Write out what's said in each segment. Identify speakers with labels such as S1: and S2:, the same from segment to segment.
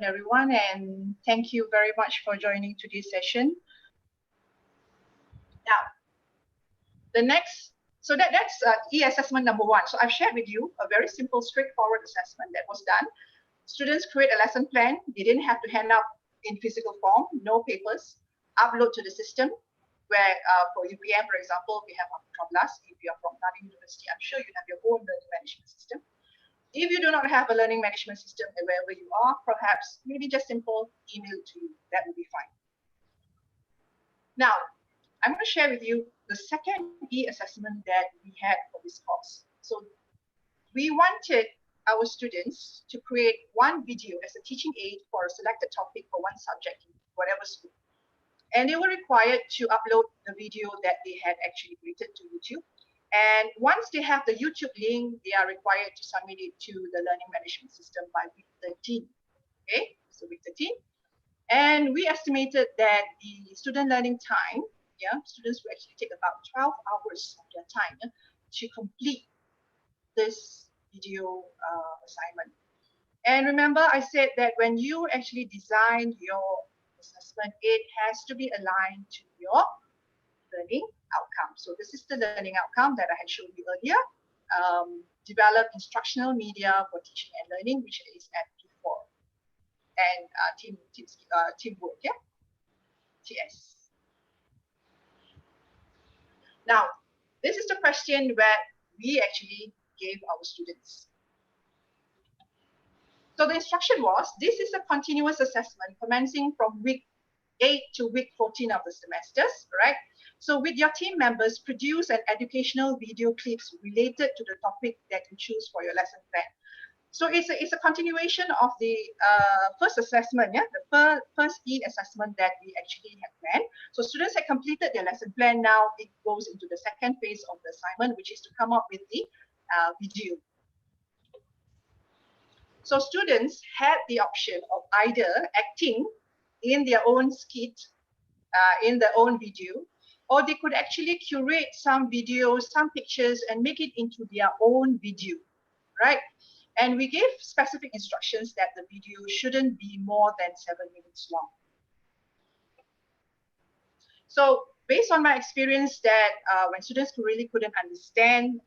S1: everyone, and thank you very much for joining today's session. Now, that's e-assessment number 1. So I've shared with you a very simple, straightforward assessment that was done. Students create a lesson plan. They didn't have to hand out in physical form, no papers, upload to the system, where for UPM, for example, we have Prof. If you are from Nadi University, I'm sure you have your own learning management system. If you do not have a learning management system wherever you are, perhaps maybe just simple email to you, that will be fine. Now, I'm going to share with you the second e-assessment that we had for this course. So we wanted our students to create one video as a teaching aid for a selected topic for one subject in whatever school. And they were required to upload the video that they had actually created to YouTube. And once they have the YouTube link, they are required to submit it to the learning management system by week 13. Okay, so week 13. And we estimated that the student learning time, students will actually take about 12 hours of their time to complete this video assignment. And remember, I said that when you actually design your assessment, it has to be aligned to your learning outcome. So this is the learning outcome that I had shown you earlier. Develop instructional media for teaching and learning, which is at P4. And teamwork, TS. Now, this is the question where we actually gave our students. So the instruction was, this is a continuous assessment commencing from week 8 to week 14 of the semesters, right? So with your team members, produce an educational video clips related to the topic that you choose for your lesson plan. So it's a continuation of the first assessment, the first e-assessment that we actually had planned. So students had completed their lesson plan. Now it goes into the second phase of the assignment, which is to come up with the video. So students had the option of either acting in their own skit, in their own video, or they could actually curate some videos, some pictures, and make it into their own video, right? And we gave specific instructions that the video shouldn't be more than 7 minutes long. So based on my experience that when students really couldn't understand,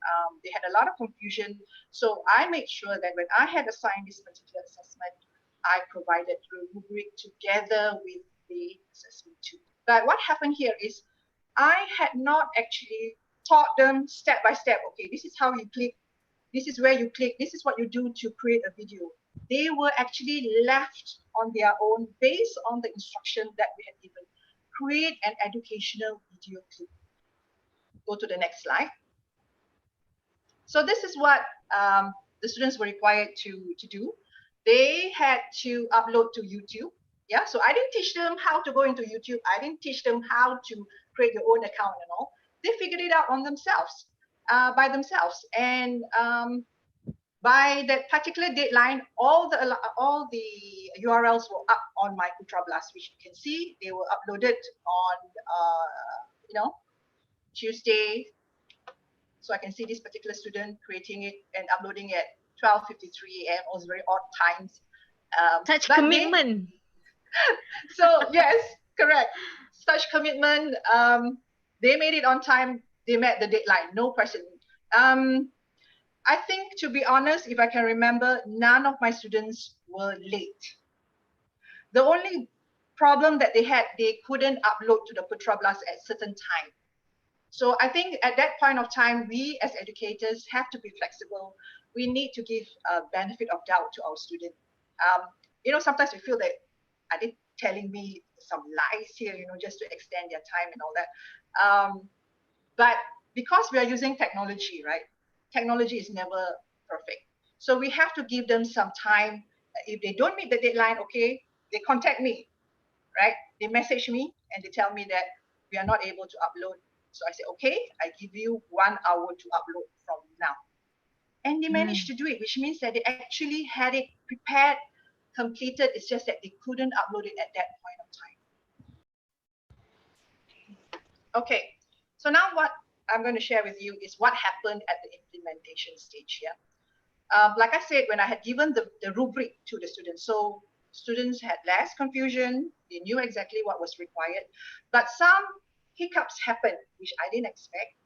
S1: they had a lot of confusion. So I made sure that when I had assigned this particular assessment, I provided the rubric together with the assessment tool. But what happened here is I had not actually taught them step by step, okay, this is how you click, this is where you click, this is what you do to create a video. They were actually left on their own based on the instruction that we had given. Create an educational video clip. Go to the next slide. So this is what the students were required to do. They had to upload to YouTube. Yeah, so I didn't teach them how to go into YouTube. I didn't teach them how to create their own account and all. They figured it out on themselves, by themselves. And by that particular deadline, all the URLs were up on my Blast, which you can see. They were uploaded on, Tuesday. So I can see this particular student creating it and uploading it at 12:53 a.m. It was very odd times.
S2: Such commitment.
S1: So yes, correct. Such commitment. They made it on time. They met the deadline. No question. I think, to be honest, if I can remember, none of my students were late. The only problem that they had, they couldn't upload to the Blast at certain time. So I think at that point of time, we as educators have to be flexible. We need to give a benefit of doubt to our students. Sometimes we feel that, are they telling me some lies here, just to extend their time and all that. But because we are using technology, right? Technology is never perfect. So we have to give them some time. If they don't meet the deadline, okay, they contact me, right? They message me and they tell me that we are not able to upload. So I say, okay, I give you 1 hour to upload from now. And they managed to do it, which means that they actually had it prepared, completed. It's just that they couldn't upload it at that point of time. Okay, so now what I'm going to share with you is what happened at the implementation stage here. Like I said, when I had given the rubric to the students, so students had less confusion. They knew exactly what was required. But some hiccups happened, which I didn't expect.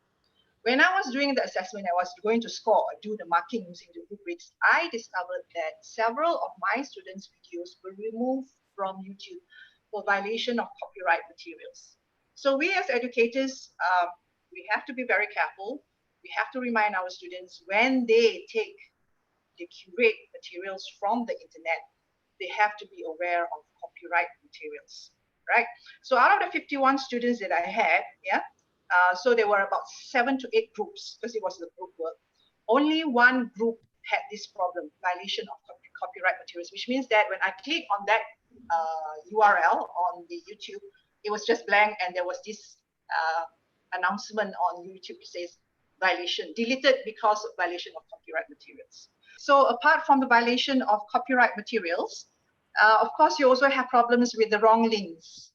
S1: When I was doing the assessment, I was going to score, do the marking using the rubrics, I discovered that several of my students' videos were removed from YouTube for violation of copyright materials. So we as educators, we have to be very careful. We have to remind our students when they curate materials from the internet, they have to be aware of copyright materials, right? So out of the 51 students that I had, yeah, so there were about 7 to 8 groups because it was the group work. Only one group had this problem, violation of copyright materials, which means that when I click on that URL on the YouTube, it was just blank and there was this announcement on YouTube says violation, deleted because of violation of copyright materials. So apart from the violation of copyright materials, of course, you also have problems with the wrong links.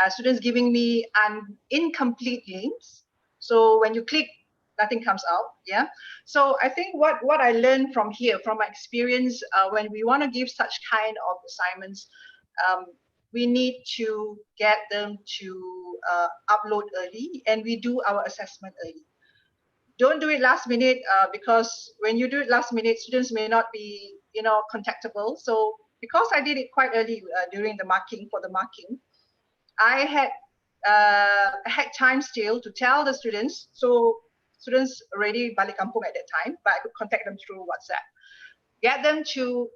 S1: Students giving me an incomplete links. So when you click, nothing comes out. Yeah. So I think what I learned from here, from my experience, when we want to give such kind of assignments, we need to get them to upload early, and we do our assessment early. Don't do it last minute because when you do it last minute, students may not be, contactable. So because I did it quite early during the marking, I had time still to tell the students. So students already balik kampung at that time, but I could contact them through WhatsApp. Get them to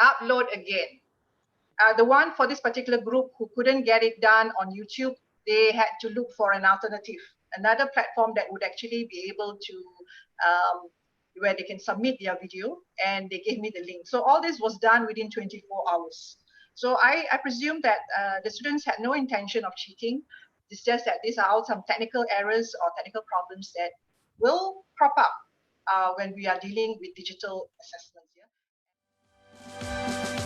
S1: upload again. The one for this particular group who couldn't get it done on YouTube, they had to look for an alternative, another platform that would actually be able to, where they can submit their video, and they gave me the link. So all this was done within 24 hours. So I presume that the students had no intention of cheating. It's just that these are all some technical errors or technical problems that will crop up when we are dealing with digital assessments. Yeah?